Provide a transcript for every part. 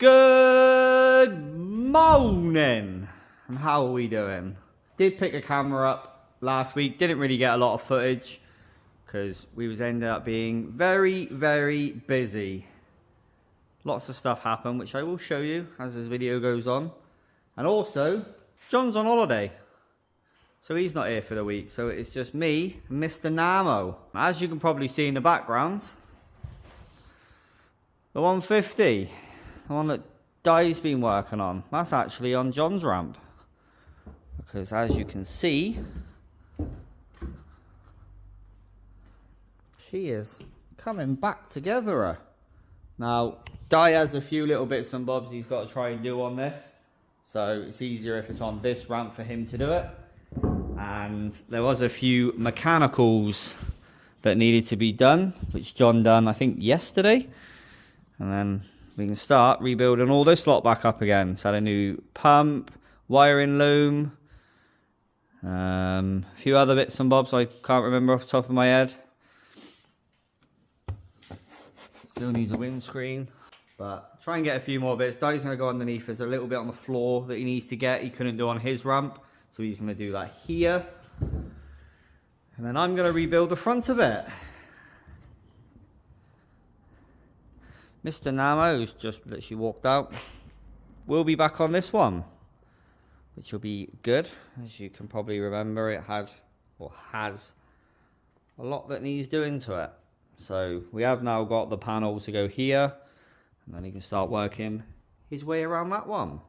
Good morning, and how are we doing? Did pick a camera up last week, didn't really get a lot of footage because we ended up being very busy. Lots of stuff happened, which I will show you as this video goes on. And also, John's on holiday, so he's not here for the week, so it's just me and Mr. Namo. As you can probably see in the background, the 150, the one that Di's been working on, that's actually on John's ramp. Because as you can see, she is coming back together. Now, Di has a few little bits and bobs he's got to try and do on this. So it's easier if it's on this ramp for him to do it. And there was a few mechanicals that needed to be done, which John done, I think, yesterday. And then we can start rebuilding all this lot back up again. So I had a new pump, wiring loom, a few other bits and bobs I can't remember off the top of my head. Still needs a windscreen, but try and get a few more bits. Di's going to go underneath. There's a little bit on the floor that he needs to get. He couldn't do on his ramp, so he's going to do that here. And then I'm going to rebuild the front of it. Mr. Namo, who's just literally walked out, will be back on this one, which will be good. As you can probably remember, it had, or has, a lot that needs doing to it. So we have now got the panel to go here, and then he can start working his way around that one.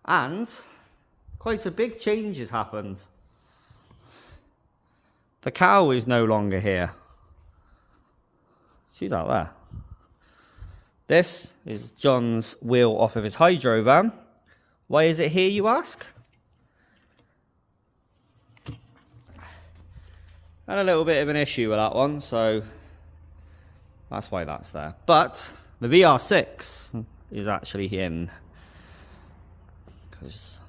And quite a big change has happened. The cow is no longer here. She's out there. This is John's wheel off of his hydro van. Why is it here, you ask? And a little bit of an issue with that one, so that's why that's there. But the Vr6 is actually in, because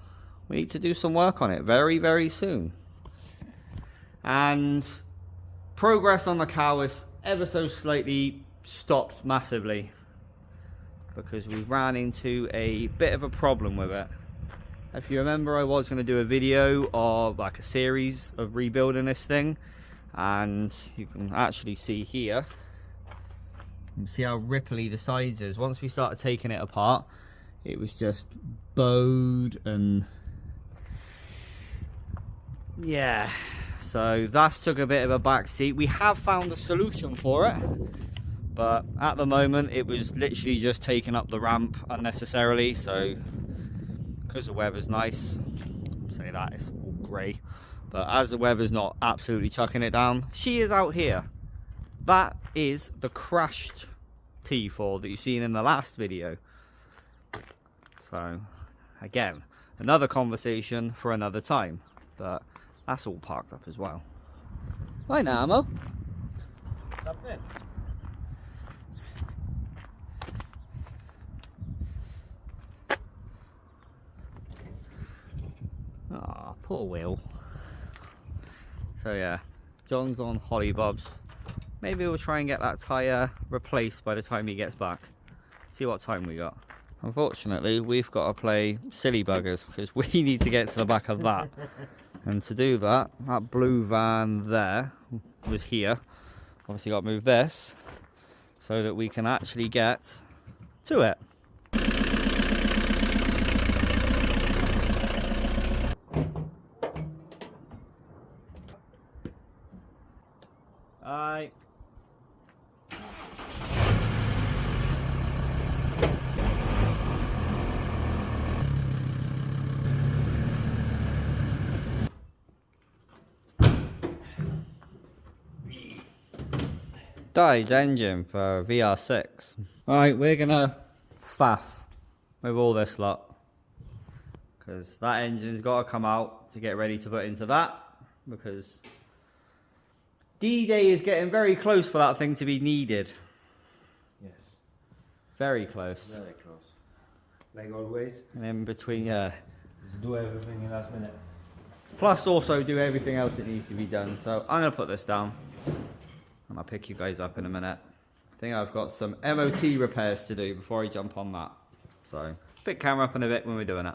we need to do some work on it very soon. And progress on the cow is ever so slightly stopped massively, because we ran into a bit of a problem with it. If you remember, I was going to do a video of like a series of rebuilding this thing, and you can actually see here, you can see how ripply the sides is. Once we started taking it apart, it was just bowed, and yeah, so that's took a bit of a back seat. We have found a solution for it, but at the moment it was literally just taking up the ramp unnecessarily. So because the weather's nice, I'll say that it's all grey, but as the weather's not absolutely chucking it down, she is out here. That is the crashed T4 that you've seen in the last video. So again, another conversation for another time, but that's all parked up as well. Hi Namo. What's happening? Ah, poor Will. So yeah, John's on hollybobs. Maybe we'll try and get that tyre replaced by the time he gets back. See what time we got. Unfortunately, we've got to play silly buggers because we need to get to the back of that. And to do that, that blue van there was here. Obviously got to move this so that we can actually get to it. Hi. Di's engine for Vr6. Right, we're gonna faff with all this lot, because that engine's got to come out to get ready to put into that, because D-Day is getting very close for that thing to be needed. Yes. Very close. Very close. Like always. And in between, yeah. Just do everything in last minute. Plus also do everything else that needs to be done. So I'm going to put this down. and I'll pick you guys up in a minute. I think I've got some MOT repairs to do before I jump on that. So pick camera up in a bit when we're doing it.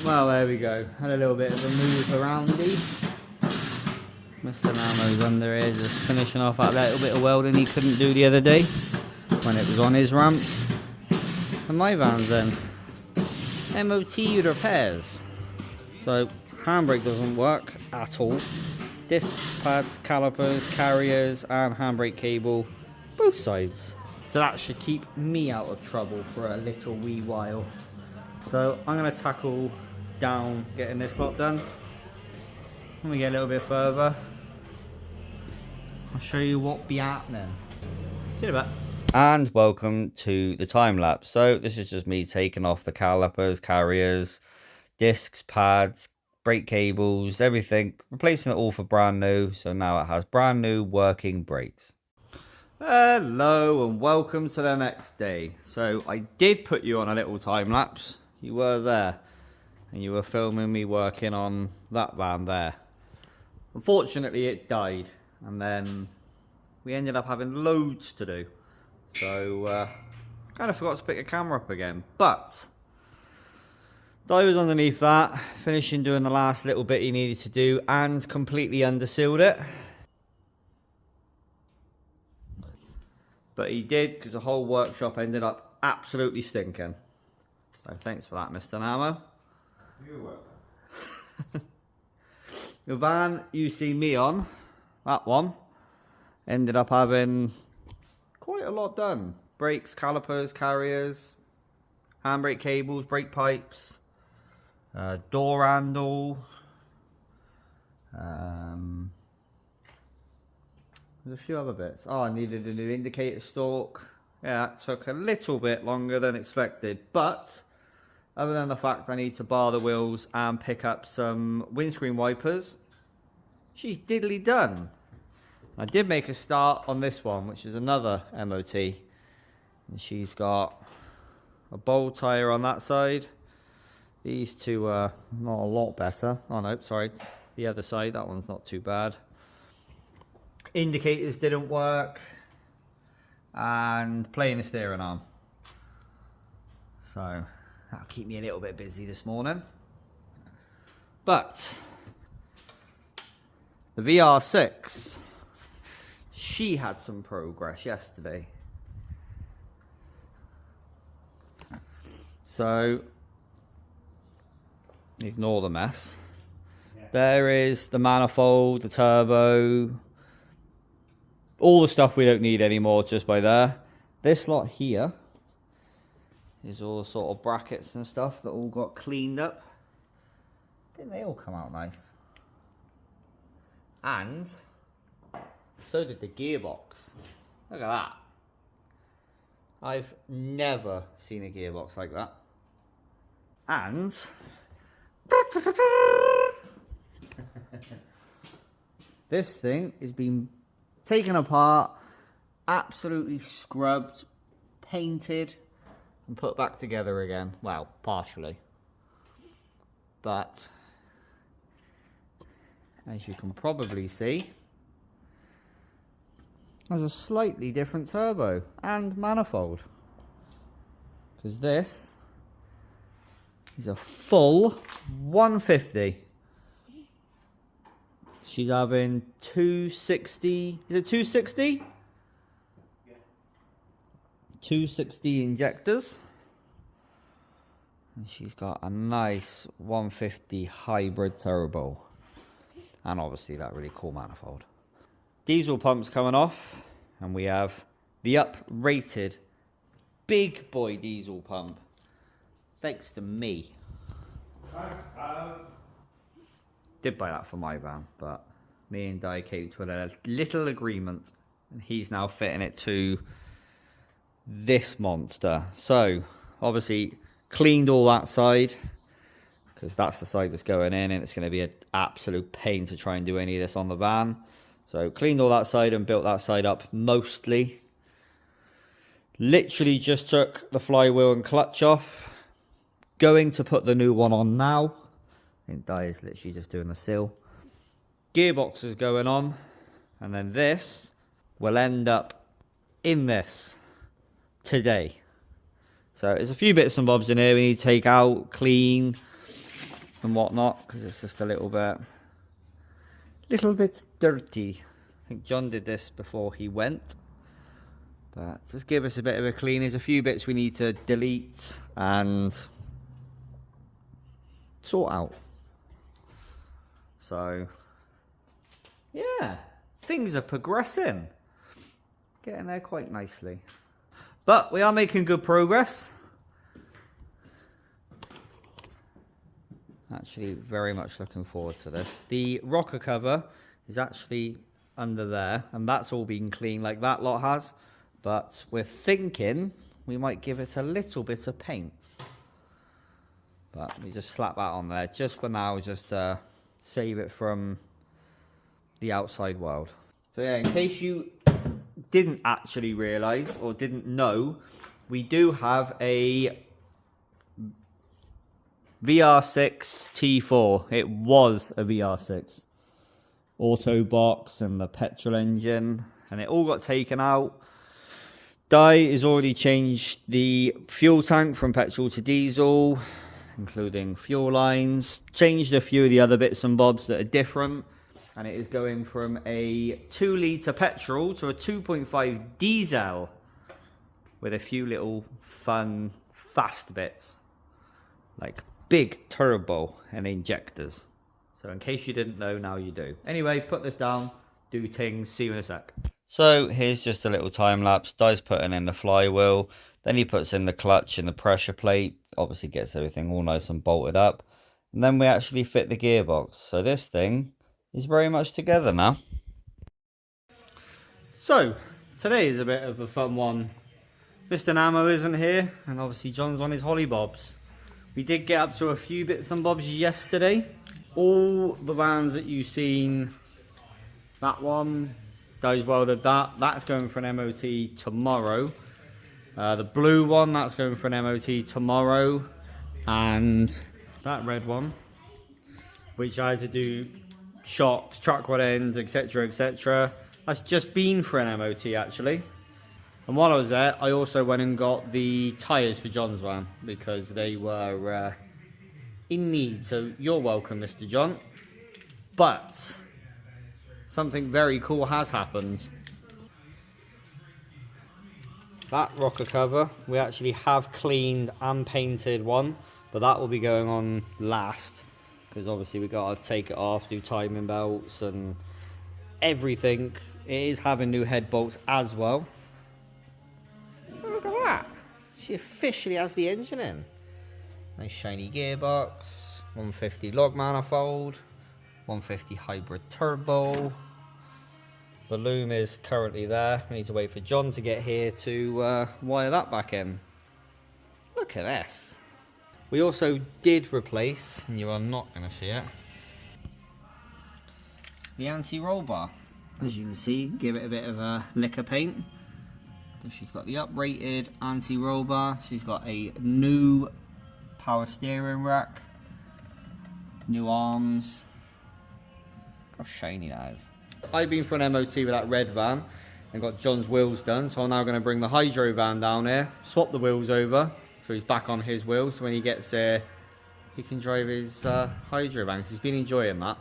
Well, there we go. Had a little bit of a move aroundy. Mr. Namo's under here just finishing off that little bit of welding he couldn't do the other day when it was on his ramp. And my van's then MOT repairs. So handbrake doesn't work at all. Discs, pads, calipers, carriers and handbrake cable, both sides. So that should keep me out of trouble for a little wee while. So I'm going to tackle down getting this lot done. When we get a little bit further, I'll show you what be happening. See you in a bit. And welcome to the time lapse. So this is just me taking off the calipers, carriers, discs, pads, brake cables, everything, replacing it all for brand new. So now it has brand new working brakes. Hello and welcome to the next day. So I did put you on a little time lapse. You were there and you were filming me working on that van there. Unfortunately it died and then we ended up having loads to do. So kind of forgot to pick a camera up again, but Di was underneath that, finishing doing the last little bit he needed to do and completely undersealed it. But he did, because the whole workshop ended up absolutely stinking. So thanks for that, Mr. Namo. You're welcome. The van you see me on, that one, ended up having quite a lot done. Brakes, calipers, carriers, handbrake cables, brake pipes, door handle. There's a few other bits. Oh, I needed a new indicator stalk. Yeah, that took a little bit longer than expected. But other than the fact I need to bar the wheels and pick up some windscreen wipers, she's diddly done. I did make a start on this one, which is another MOT. And she's got a bowl tire on that side. These two are not a lot better. Oh no, sorry. The other side, that one's not too bad. Indicators didn't work. And playing the steering arm. So that'll keep me a little bit busy this morning. But the Vr6, she had some progress yesterday. So ignore the mess. Yeah. There is the manifold, the turbo, all the stuff we don't need anymore just by there. This lot here is all sort of brackets and stuff that all got cleaned up. Didn't they all come out nice? And so did the gearbox. Look at that. I've never seen a gearbox like that. And this thing has been taken apart, absolutely scrubbed, painted, and put back together again. Well, partially. But as you can probably see, there's a slightly different turbo and manifold. Because this is a full 150. She's having 260. Is it 260? Yeah. 260 injectors. And she's got a nice 150 hybrid turbo. And obviously that really cool manifold. Diesel pumps coming off. And we have the up-rated big boy diesel pump. Thanks to me. Did buy that for my van, but me and Di came to a little agreement and he's now fitting it to this monster. So obviously cleaned all that side because that's the side that's going in and it's going to be an absolute pain to try and do any of this on the van. So cleaned all that side and built that side up mostly. Literally just took the flywheel and clutch off. Going to put the new one on now. I think Di is literally just doing the seal. Gearbox is going on. And then this will end up in this today. So there's a few bits and bobs in here we need to take out, clean and whatnot, because it's just a little bit dirty. I think John did this before he went, but just give us a bit of a clean. There's a few bits we need to delete and sort out. So yeah, things are progressing, getting there quite nicely, but we are making good progress. Actually very much looking forward to this. The rocker cover is actually under there, and that's all been cleaned like that lot has, but we're thinking we might give it a little bit of paint, but we just slap that on there just for now, just to save it from the outside world. So yeah, in case you didn't actually realize or didn't know, we do have a Vr6 T4. It was a Vr6 auto box and the petrol engine, and it all got taken out. Dye has already changed the fuel tank from petrol to diesel, including fuel lines, changed a few of the other bits and bobs that are different, and it is going from a 2-litre petrol to a 2.5 diesel with a few little fun fast bits like big turbo and injectors. So in case you didn't know, now you do. Anyway, put this down, do things, see you in a sec. So here's just a little time lapse. Dai's putting in the flywheel, then he puts in the clutch and the pressure plate, obviously gets everything all nice and bolted up, and then we actually fit the gearbox. So this thing is very much together now. So today is a bit of a fun one. Mr. Namo isn't here, and obviously John's on his hollybobs. We did get up to a few bits and bobs yesterday. All the vans that you've seen, that one, Dai's welded that. That's going for an MOT tomorrow. The blue one, that's going for an MOT tomorrow. And that red one, which I had to do shocks, track rod ends, etc, etc. That's just been for an MOT actually. And while I was there, I also went and got the tyres for John's van, because they were in need. So you're welcome, Mr. John. But something very cool has happened. That rocker cover, we actually have cleaned and painted one, but that will be going on last, because obviously we got to take it off, do timing belts and everything. It is having new head bolts as well. Look at that, she officially has the engine in. Nice shiny gearbox, 150 log manifold, 150 hybrid turbo. The loom is currently there. We need to wait for John to get here to wire that back in. Look at this. We also did replace, and you are not going to see it, the anti-roll bar. As you can see, give it a bit of a lick of paint. But she's got the uprated anti-roll bar. She's got a new power steering rack, new arms. Look how shiny that is. I've been for an MOT with that red van and got John's wheels done, so I'm now going to bring the hydro van down here, swap the wheels over, so he's back on his wheels, so when he gets there he can drive his hydro van, because he's been enjoying that,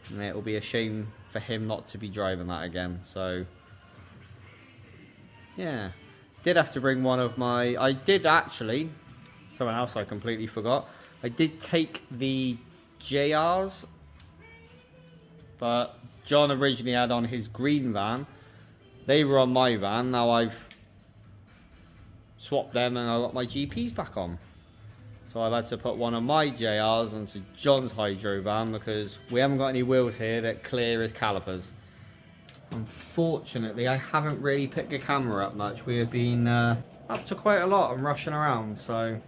and it'll be a shame for him not to be driving that again. So yeah, did have to bring one of my, I did actually, someone else I completely forgot, I did take the JRs but John originally had on his green van. They were on my van. Now I've swapped them and I got my GPs back on. So I've had to put one of my JRs onto John's hydro van, because we haven't got any wheels here that clear his calipers. Unfortunately, I haven't really picked the camera up much. We have been up to quite a lot and rushing around. So I'm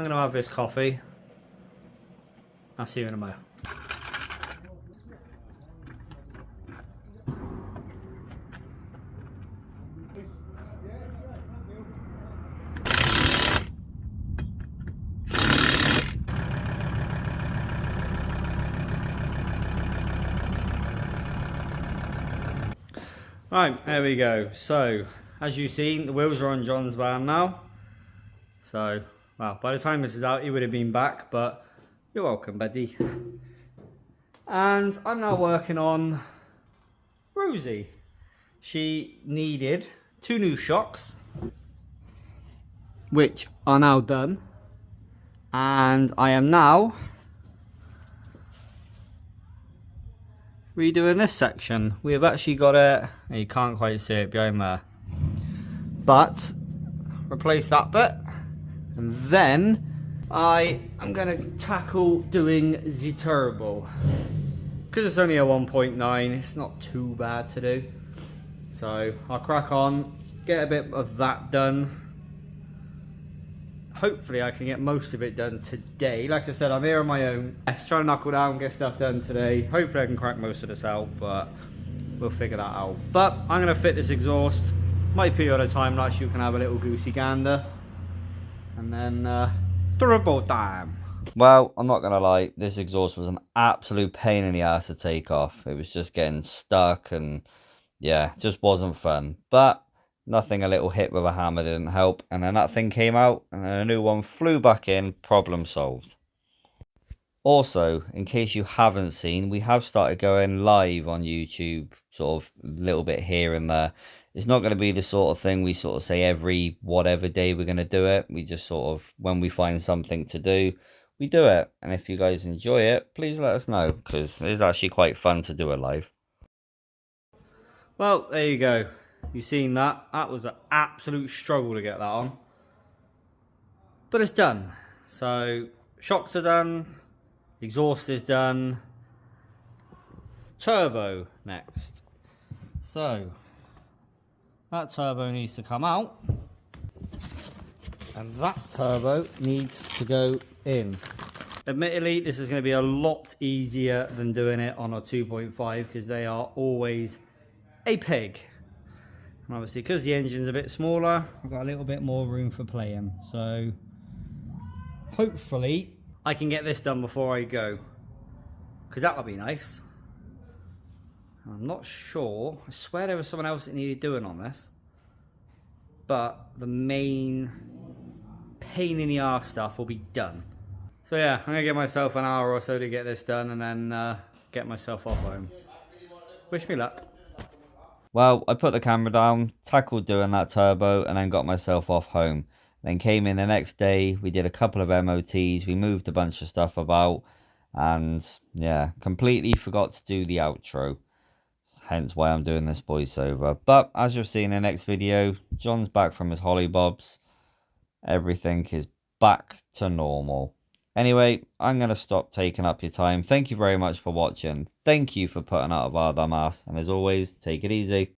going to have this coffee. I'll see you in a moment. Right, there we go. So, as you've seen, the wheels are on John's van now. So, well, by the time this is out, he would have been back, but you're welcome, buddy. And I'm now working on Rosie. She needed 2 new shocks, which are now done. And I am now redoing this section. We have actually got it, you can't quite see it behind there, but replace that bit, and then I am going to tackle doing the turbo. Because it's only a 1.9, it's not too bad to do. So I'll crack on, get a bit of that done. Hopefully I can get most of it done today. Like I said, I'm here on my own. Let's try to knuckle down, get stuff done today. Hopefully I can crack most of this out, but we'll figure that out. But I'm going to fit this exhaust. Might be on a time lapse, you can have a little goosey gander. And then turbo time. Well, I'm not going to lie, this exhaust was an absolute pain in the ass to take off. It was just getting stuck and yeah, just wasn't fun. But nothing a little hit with a hammer didn't help, and then that thing came out and then a new one flew back in, problem solved. Also, in case you haven't seen, we have started going live on YouTube, sort of a little bit here and there. It's not going to be the sort of thing we sort of say every whatever day we're going to do it. We just sort of, when we find something to do, we do it. And if you guys enjoy it, please let us know, because it is actually quite fun to do it live. Well, there you go. You've seen that. That was an absolute struggle to get that on. But it's done. So, shocks are done. Exhaust is done. Turbo next. So, that turbo needs to come out. And that turbo needs to go in. Admittedly, this is going to be a lot easier than doing it on a 2.5 because they are always a pig. And obviously, because the engine's a bit smaller, I've got a little bit more room for playing. So, hopefully, I can get this done before I go. Because that would be nice. I'm not sure. I swear there was someone else that needed doing on this. But the main pain in the arse stuff will be done. So yeah, I'm going to give myself an hour or so to get this done and then get myself off home. Wish me luck. Well, I put the camera down, tackled doing that turbo, and then got myself off home. Then came in the next day, we did a couple of MOTs, we moved a bunch of stuff about, and yeah, completely forgot to do the outro. Hence why I'm doing this voiceover. But as you'll see in the next video, John's back from his hollybobs. Everything is back to normal. Anyway, I'm going to stop taking up your time. Thank you very much for watching. Thank you for putting out of our dumb ass. And as always, take it easy.